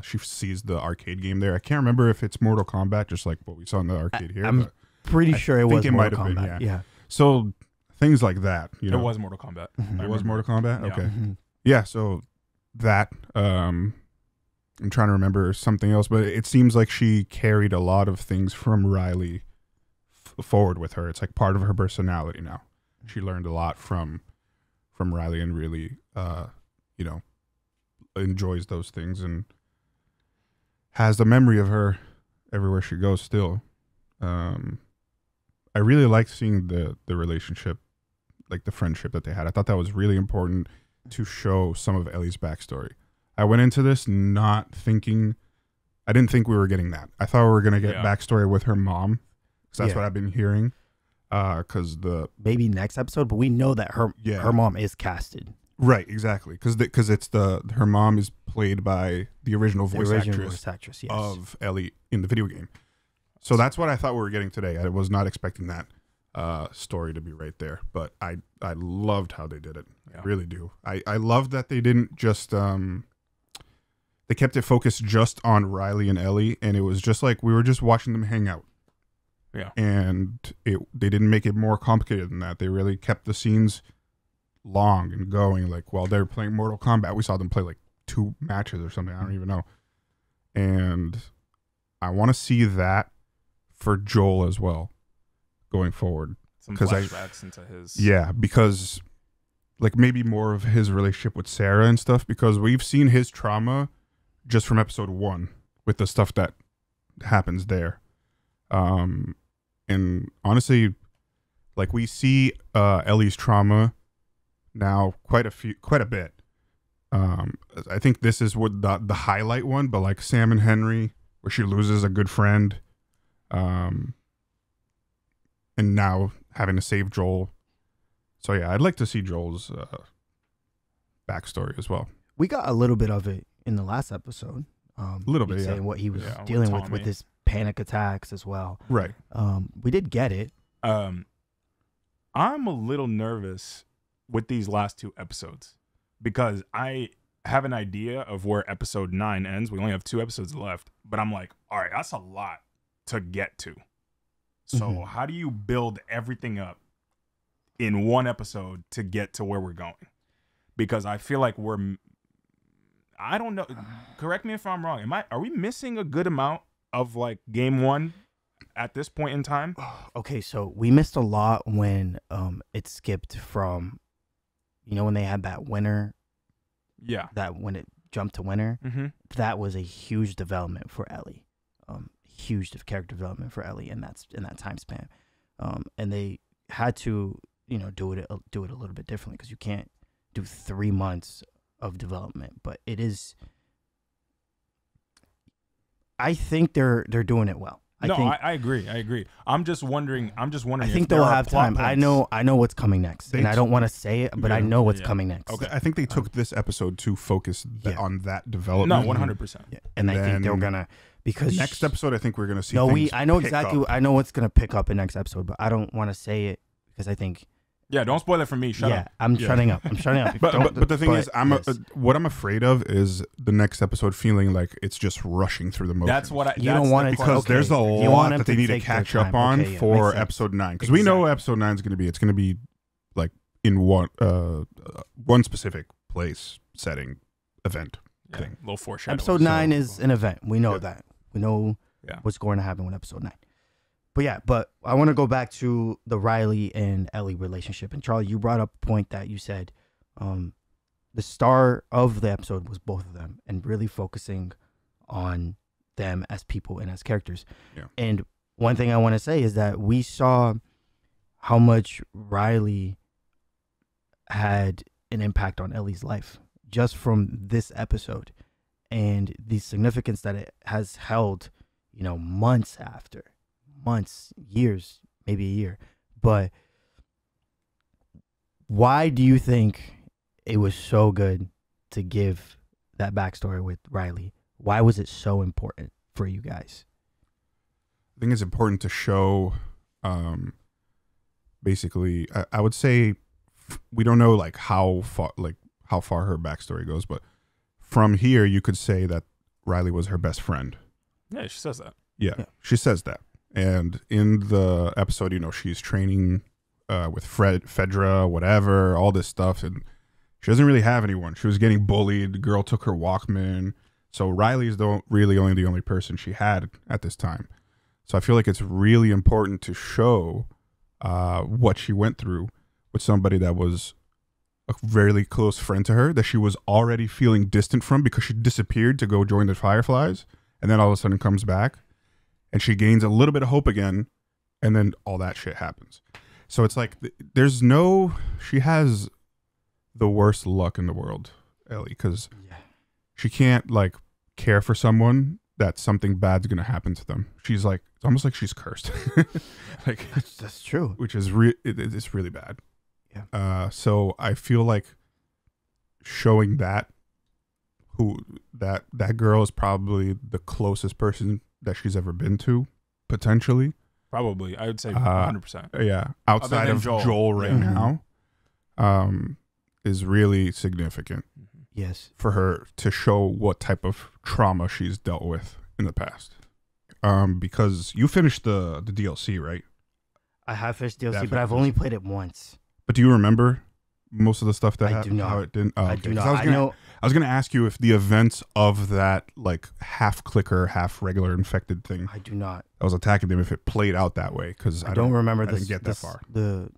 she sees the arcade game there. I can't remember if it's Mortal Kombat, just like what we saw in the arcade here. I'm pretty sure it was Mortal Kombat. Been, yeah. So things like that, you know. It was Mortal Kombat. It was Mortal Kombat? Yeah. Okay. Yeah, so that, I'm trying to remember something else, but it seems like she carried a lot of things from Riley forward with her. It's like part of her personality now. She learned a lot from Riley and really, you know, enjoys those things and has the memory of her everywhere she goes still. I really liked seeing the relationship, like the friendship that they had. I thought that was really important to show some of Ellie's backstory. I went into this not thinking, I didn't think we were getting that. I thought we were going to get backstory with her mom, because that's what I've been hearing. Because maybe next episode, but we know that her mom is casted. Right, exactly. Because it's her mom is played by the original voice actress yes, of Ellie in the video game. So that's what I thought we were getting today. I was not expecting that story to be right there, but I loved how they did it. I really do. I love that they didn't just they kept it focused just on Riley and Ellie, and it was just like we were just watching them hang out. Yeah. And they didn't make it more complicated than that. They really kept the scenes long and going. Like while they were playing Mortal Kombat, we saw them play like 2 matches or something. I don't even know. And I want to see that for Joel as well going forward. Some flashbacks into his. Yeah, because like maybe more of his relationship with Sarah and stuff, because we've seen his trauma just from episode 1 with the stuff that happens there. And honestly, like we see Ellie's trauma now quite a bit. I think this is what the highlight one, but like Sam and Henry, where she loses a good friend, and now having to save Joel. So yeah, I'd like to see Joel's backstory as well. We got a little bit of it in the last episode. A little bit, saying what he was dealing with his panic attacks as well. Right. We did get it. I'm a little nervous with these last 2 episodes because I have an idea of where episode 9 ends. We only have 2 episodes left, but I'm like, all right, that's a lot to get to. So how do you build everything up in 1 episode to get to where we're going? Because I feel like I don't know. Correct me if I'm wrong. Are we missing a good amount of like game 1 at this point in time? Okay, so we missed a lot when it skipped from, you know, when they had that winter. Yeah. That when it jumped to winter, that was a huge development for Ellie. Huge character development for Ellie in that time span. And they had to, you know, do it a little bit differently, because you can't do 3 months of development, but it is. I think they're doing it well. I agree. I'm just wondering. I think they'll have time. I know what's coming next, and I don't want to say it, but I know what's coming next. Okay, I think they took this episode to focus on that development. No, 100%. And I think they're gonna, because next episode I think we're gonna see. No, I know exactly. I know what's gonna pick up in next episode, but I don't want to say it because I think. Yeah, don't spoil it for me. Shut up. I'm shutting up. I'm shutting up. But the thing is, what I'm afraid of is the next episode feeling like it's just rushing through the motions. That's what you don't want it, because there's a lot that they need to catch up on for episode 9. Because we know episode 9 is going to be. It's going to be like in one specific place, setting, event. thing. A little foreshadowing. Episode 9 is an event. We know that. We know Yeah. what's going to happen with episode 9. But I want to go back to the Riley and Ellie relationship. And Charlie, you brought up a point that you said the star of the episode was both of them and really focusing on them as people and as characters. Yeah. And one thing I want to say is that we saw how much Riley had an impact on Ellie's life just from this episode and the significance that it has held, months after. Months, years, maybe a year. But why do you think it was so good to give that backstory with Riley? Why was it so important for you guys? I think it's important to show, basically, I would say we don't know like how far her backstory goes, but from here you could say that Riley was her best friend. Yeah, she says that. Yeah, she says that. And in the episode, she's training with Fedra, whatever, all this stuff. And she doesn't really have anyone. She was getting bullied. The girl took her Walkman. So Riley's really only the only person she had at this time. So I feel like it's really important to show what she went through with somebody that was a very close friend to her, that she was already feeling distant from because she disappeared to go join the Fireflies. And then all of a sudden comes back. And she gains a little bit of hope again, and then all that shit happens. So it's like she has the worst luck in the world, Ellie, because she can't like care for someone that something bad's gonna happen to them. She's like, it's almost like she's cursed. Like that's true. Which is it's really bad. Yeah. So I feel like showing that that girl is probably the closest person that she's ever been to, potentially. Probably, I would say 100%. Yeah, outside of Joel right now, is really significant. Yes, for her to show what type of trauma she's dealt with in the past. Because you finished the DLC, right? I have finished DLC, but I've only played it once. But do you remember most of the stuff that happened? How it didn't? Oh, I okay. do not. I was gonna ask you if the events of that like half clicker, half regular infected thing. I do not. I was attacking them if it played out that way because I don't remember I didn't get that far. The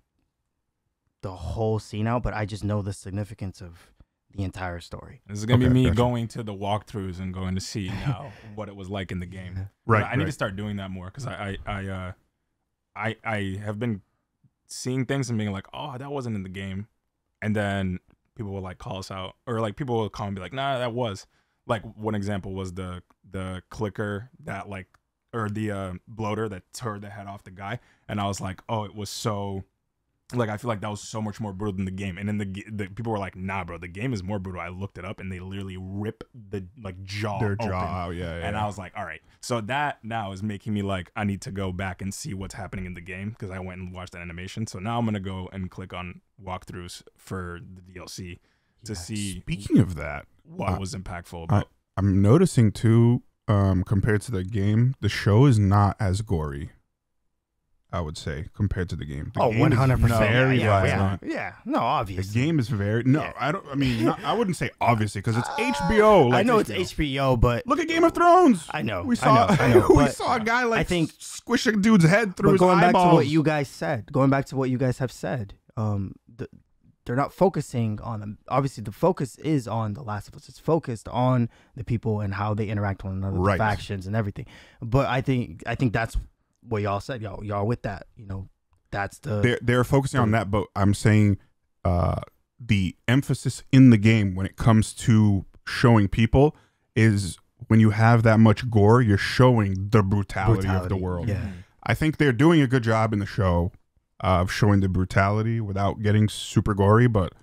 whole scene out, but I just know the significance of the entire story. This is gonna be me going to the walkthroughs and going to see now what it was like in the game. Right. I need to start doing that more because I have been seeing things and being like, oh, that wasn't in the game, and then people will like call us out, or like people will call and be like, nah, that was. Like one example was the clicker that like, or the bloater that tore the head off the guy, and I was like, oh, it was so, like I feel like that was so much more brutal than the game. And then the people were like, nah, bro, the game is more brutal. I looked it up, and they literally rip the like jaw open. out, yeah. And I was like, all right, so that now is making me like, I need to go back and see what's happening in the game because I went and watched that animation. So now I'm gonna go and click on walkthroughs for the DLC to see. Speaking of that, what was impactful about. I'm noticing too, compared to the game, the show is not as gory, I would say, compared to the game. The game 100%. Very violent. Yeah, no, obviously. The game is very I wouldn't say obviously because it's HBO. Like I know it's HBO, but look at Game of Thrones. I know. We saw I know, we saw a guy like squish a dude's head through his going eyeballs. Back to what you guys said, going back to what you guys have said, they're not focusing on them. Obviously, the focus is on The Last of Us. It's focused on the people and how they interact with one another, the factions and everything. But I think that's what y'all said. Y'all with that. That's the they're focusing on that. But I'm saying the emphasis in the game when it comes to showing people is when you have that much gore, you're showing the brutality of the world. Yeah. I think they're doing a good job in the show of showing the brutality without getting super gory, but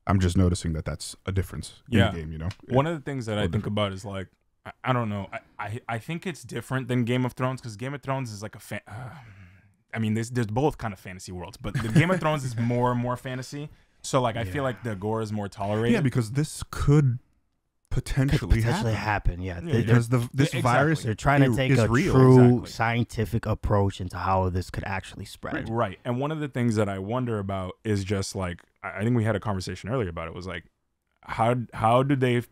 I'm just noticing that that's a difference in the game, One of the things that I think about is like, I don't know, I think it's different than Game of Thrones because Game of Thrones is like I mean, there's both kind of fantasy worlds, but the Game of Thrones is more fantasy. So like, I feel like the gore is more tolerated. Yeah, because this could potentially happen. Yeah, because this virus, they're trying to take a true scientific approach into how this could actually spread. Right. And one of the things that I wonder about is just like, I think we had a conversation earlier about it, was like, how do they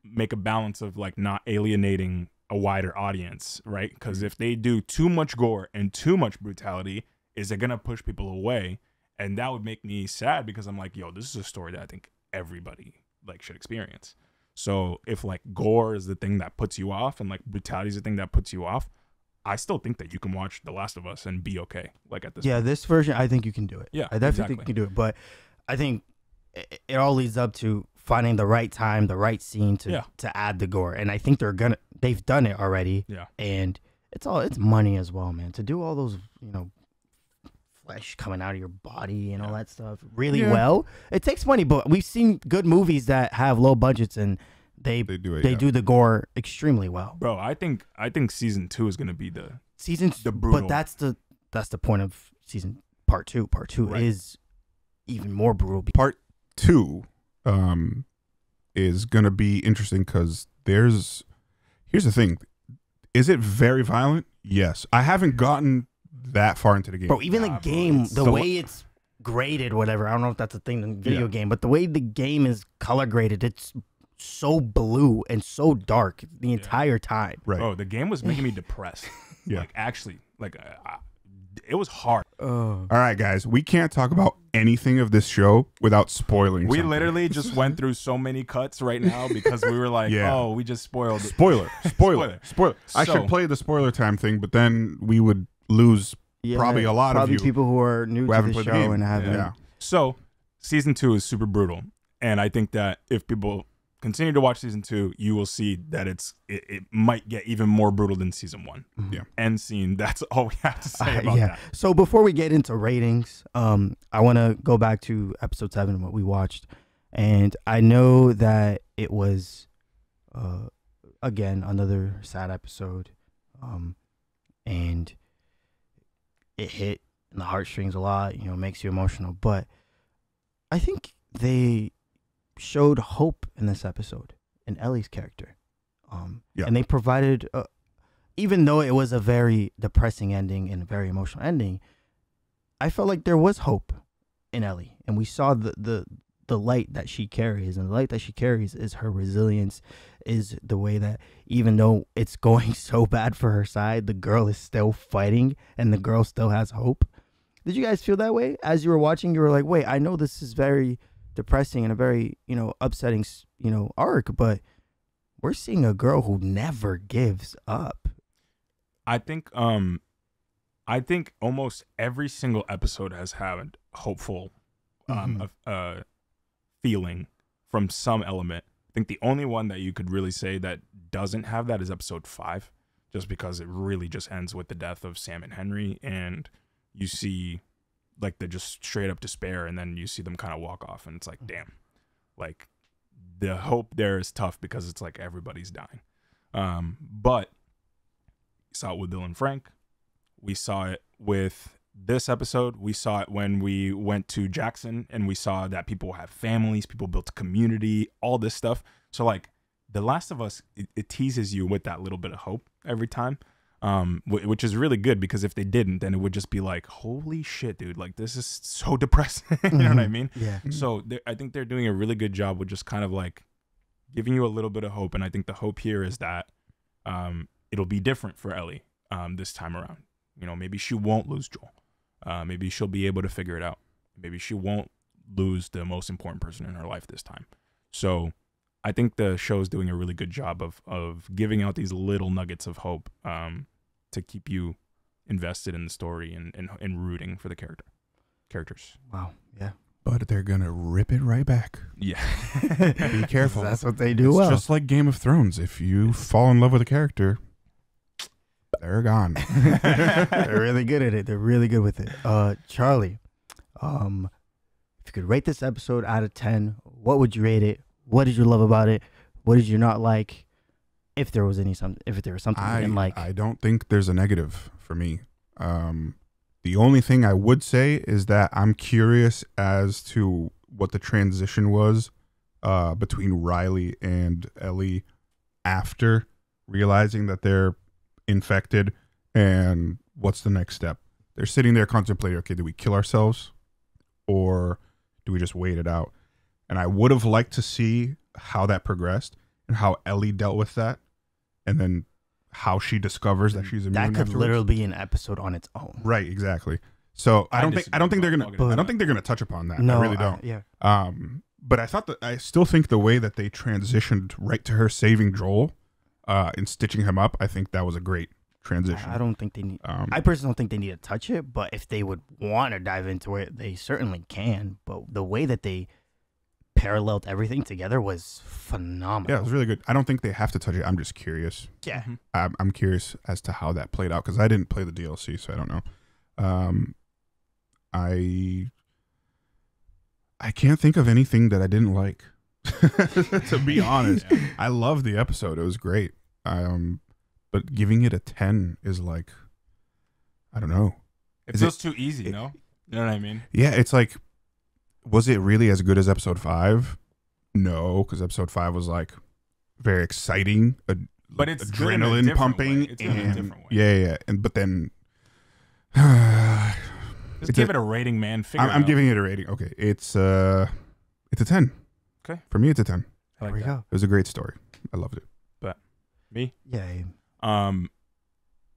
make a balance of like not alienating a wider audience, right? Because if they do too much gore and too much brutality, is it gonna push people away? And that would make me sad because I'm like, yo, this is a story that I think everybody like should experience. So if like gore is the thing that puts you off and like brutality is the thing that puts you off, I still think that you can watch The Last of Us and be okay. Like at this point. this version, I think you can do it. Yeah, I definitely think you can do it. But I think it all leads up to finding the right time, the right scene to add the gore. And I think they've done it already. Yeah. And it's money as well, man. To do all those, flesh coming out of your body and all that stuff really well, it takes money. But we've seen good movies that have low budgets and they do the gore extremely well. Bro, I think season 2 is gonna be the brutal. But that's the point of season part 2. Part 2 is even more brutal. Part 2 is gonna be interesting because here's the thing. Is it very violent? Yes. I haven't gotten that far into the game. Bro, even the game, the way it's graded, whatever, I don't know if that's a thing in the video game, but the way the game is color graded, it's so blue and so dark the entire time. Right. Bro, the game was making me depressed. Like, actually, like, it was hard. All right, guys, we can't talk about anything of this show without spoiling We something. literally just went through so many cuts right now because we were like, oh, we just spoiled it. Spoiler. I should play the spoiler time thing, but then we would lose probably a lot of you. People who are new to the show and haven't. Yeah. So, season 2 is super brutal. And I think that if people continue to watch season 2, you will see that it might get even more brutal than season 1. Yeah. End scene. That's all we have to say about that. So before we get into ratings, I want to go back to episode 7, what we watched. And I know that it was, again, another sad episode. And it hit in the heartstrings a lot, makes you emotional. But I think they showed hope in this episode in Ellie's character. And they provided, even though it was a very depressing ending and a very emotional ending, I felt like there was hope in Ellie. And we saw the light that she carries. And the light that she carries is her resilience, is the way that even though it's going so bad for her side, the girl is still fighting and the girl still has hope. Did you guys feel that way? As you were watching, you were like, wait, I know this is very depressing and a very, upsetting, arc, but we're seeing a girl who never gives up. I think almost every single episode has had hopeful feeling from some element. I think the only one that you could really say that doesn't have that is episode 5, just because it really just ends with the death of Sam and Henry, and you see like the just straight up despair, and then you see them kind of walk off, and it's like, damn, like the hope there is tough because it's like everybody's dying. But we saw it with Bill and Frank. We saw it with this episode. We saw it when we went to Jackson and we saw that people have families, people built a community, all this stuff. So like The Last of Us, it teases you with that little bit of hope every time. Which is really good, because if they didn't, then it would just be like, holy shit, dude, like this is so depressing. You know what I mean? Yeah. So I think they're doing a really good job with just kind of like giving you a little bit of hope. And I think the hope here is that it'll be different for Ellie this time around. Maybe she won't lose Joel. Maybe she'll be able to figure it out. Maybe she won't lose the most important person in her life this time. So I think the show's doing a really good job of giving out these little nuggets of hope to keep you invested in the story and rooting for the characters. Wow. Yeah. But they're going to rip it right back. Yeah. Be careful. That's what they do it's well. Just like Game of Thrones. If you fall in love with a character, they're gone. They're really good at it. They're really good with it. Charlie, if you could rate this episode out of 10, what would you rate it? What did you love about it? What did you not like? If there was something you didn't like. I don't think there's a negative for me. The only thing I would say is that I'm curious as to what the transition was between Riley and Ellie after realizing that they're infected, and what's the next step. They're sitting there contemplating, okay, do we kill ourselves or do we just wait it out? And I would have liked to see how that progressed. and how Ellie dealt with that, and then how she discovers that she's immune. That could afterwards. literally be an episode on its own. Right, exactly. So I don't think they're gonna touch upon that. No, I really don't. Yeah. But I still think the way that they transitioned right to her saving Joel, and stitching him up, I think that was a great transition. I don't think they need. I personally don't think they need to touch it. But if they would want to dive into it, they certainly can. But the way that they paralleled everything together was phenomenal. Yeah, it was really good. I don't think they have to touch it. I'm just curious. Yeah. I'm curious as to how that played out because I didn't play the DLC, so I don't know. I can't think of anything that I didn't like. To be honest, I loved the episode. It was great. But giving it a 10 is like, I don't know. It feels too easy, no? You know what I mean? Yeah, it's like, was it really as good as episode 5? No, because episode 5 was like very exciting, but it's adrenaline pumping. It's in a different way. Yeah. But then just give it a rating, man. I'm giving it a rating. Okay, it's a 10. Okay, for me, it's a 10. There we go. It was a great story. I loved it. But me, yeah.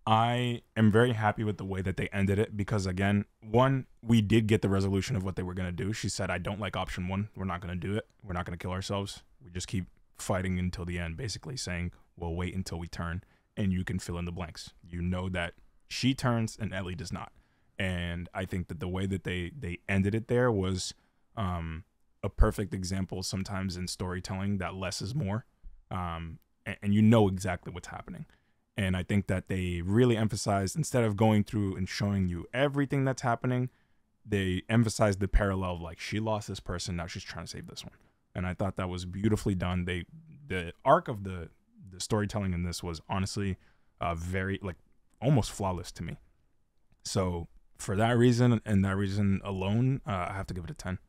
I am very happy with the way that they ended it because, again, one, we did get the resolution of what they were going to do. She said, I don't like option 1. We're not going to do it. We're not going to kill ourselves. We just keep fighting until the end, basically saying, we'll wait until we turn and you can fill in the blanks. You know that she turns and Ellie does not. And I think that the way that they ended it there was a perfect example sometimes in storytelling that less is more. And you know exactly what's happening. And I think that they really emphasized, instead of going through and showing you everything that's happening, they emphasized the parallel of like, she lost this person, now she's trying to save this one. And I thought that was beautifully done. The arc of the storytelling in this was honestly very, like, almost flawless to me. So for that reason and that reason alone, I have to give it a 10.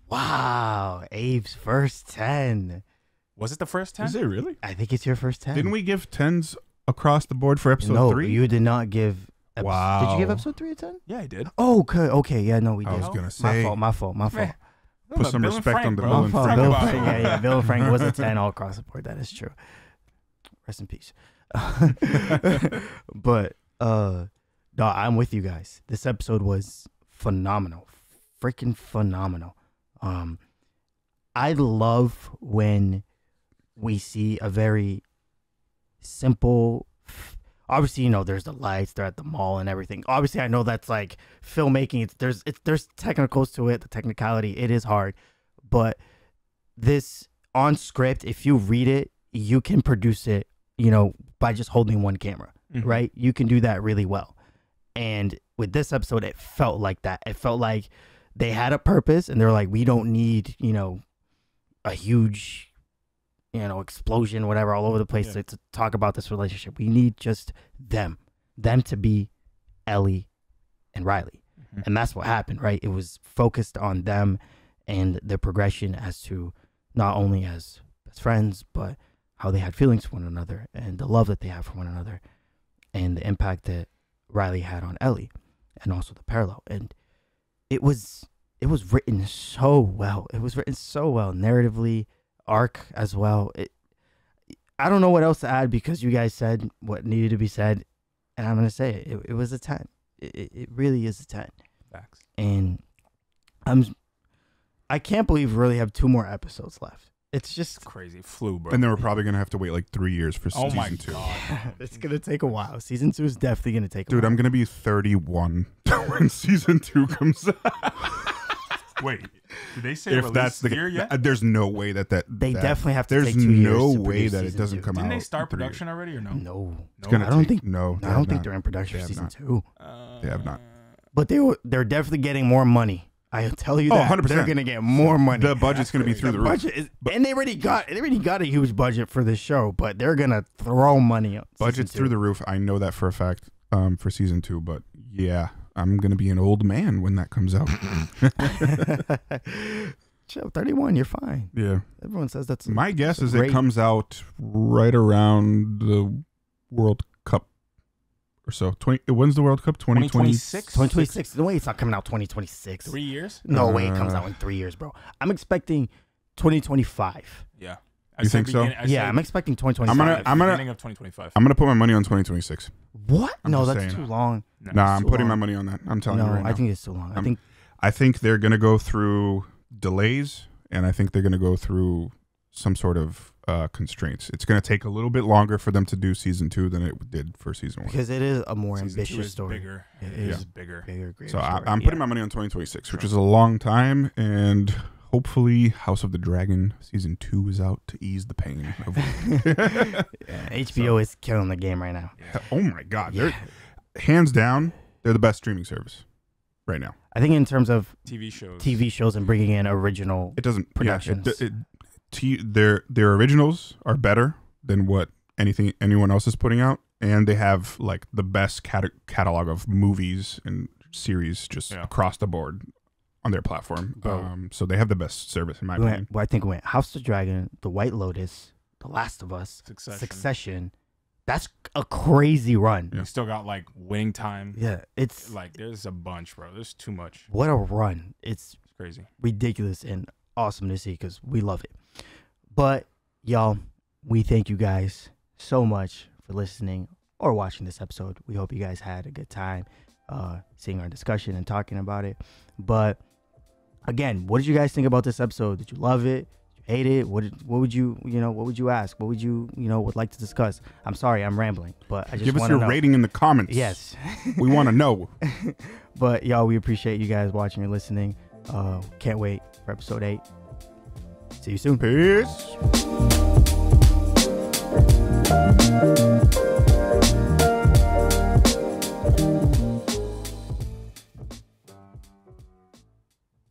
Wow, Abe's first 10. Was it the first 10? Is it really? I think it's your first 10. Didn't we give 10s across the board for episode 3? No, you did not give. Wow. Did you give episode 3 a 10? Yeah, I did. Oh, okay. Yeah, no, we did. I was gonna say. My fault. Put some respect on the Bill and Frank. Yeah. Bill and Frank was a 10 all across the board. That is true. Rest in peace. But no, I'm with you guys. This episode was phenomenal, freaking phenomenal. I love when we see a very simple. Obviously, you know, there's the lights, they're at the mall and everything. Obviously, I know that's like filmmaking. There's technicals to it, the technicality. It is hard. But this on script, if you read it, you can produce it, you know, by just holding one camera, right? You can do that really well. And with this episode, it felt like that. It felt like they had a purpose and they're like, we don't need, you know, a huge, you know, explosion, whatever, all over the place to talk about this relationship. We need just them to be Ellie and Riley. And that's what happened, right? It was focused on them and the progression as to not only as best friends, but how they had feelings for one another and the love that they have for one another and the impact that Riley had on Ellie and also the parallel. And it was written so well. It was written so well narratively, arc as well. I don't know what else to add because you guys said what needed to be said, and I'm gonna say it. It was a 10. It really is a 10. Facts. And I can't believe we really have 2 more episodes left. It's just crazy. Flew, bro. And then we're probably gonna have to wait like 3 years for season 2. God. It's gonna take a while. Season 2 is definitely gonna take a while. Dude, I'm gonna be 31 when season 2 comes out. Wait, did they say if that's the year yet? There's no way that they definitely have to there's take 2 years. No to way that season it doesn't 2. come Didn't out. they start production already or no? No, it's gonna I don't take, think. No, I don't think they're in production for season 2. They have not. But they're definitely getting more money. I'll tell you that. 100%. They're gonna get more money. The budget's gonna be through the roof. And they already got a huge budget for this show, but they're gonna throw money up. Budget's through the roof. I know that for a fact. For season 2, but yeah, I'm gonna be an old man when that comes out. Chill, 31, you're fine. Yeah, everyone says that's. My guess is it comes out right around the World Cup or so. When's the World Cup? 2026. 2026. No way, it's not coming out 2026. 3 years? No way, it comes out in 3 years, bro. I'm expecting 2025. Yeah. You think so? Yeah, I'm expecting 2025. Beginning of 2025. I'm gonna put my money on 2026. What? I'm No, just that's saying. too long. Nah, I'm putting my money on that. I'm telling you right now. I think it's too long. I think they're gonna go through delays, and I think they're gonna go through some sort of constraints. It's gonna take a little bit longer for them to do season 2 than it did for season 1. Because it is a more Season 2 ambitious is story. Bigger. It is is bigger. greater So story. I'm putting my money on 2026, which is a long time, and hopefully House of the Dragon season 2 is out to ease the pain of HBO is killing the game right now. Oh my god, they're hands down, they're the best streaming service right now. I think in terms of TV shows and bringing in original productions. Their originals are better than what anyone else is putting out, and they have like the best catalog of movies and series just across the board on their platform. So they have the best service in my opinion. I think we went House of the Dragon, The White Lotus, The Last of Us, Succession. That's a crazy run. You still got like Winning Time. Yeah, it's like there's a bunch, bro. There's too much. What a run! It's crazy, ridiculous, and awesome to see because we love it. But y'all, we thank you guys so much for listening or watching this episode. We hope you guys had a good time seeing our discussion and talking about it. But again, what did you guys think about this episode? Did you love it? Hate it? What would you ask? What would you would like to discuss? I'm sorry, I'm rambling, but I just give us your rating in the comments. Yes, we want to know. But y'all, we appreciate you guys watching and listening. Can't wait for episode 8. See you soon. Peace.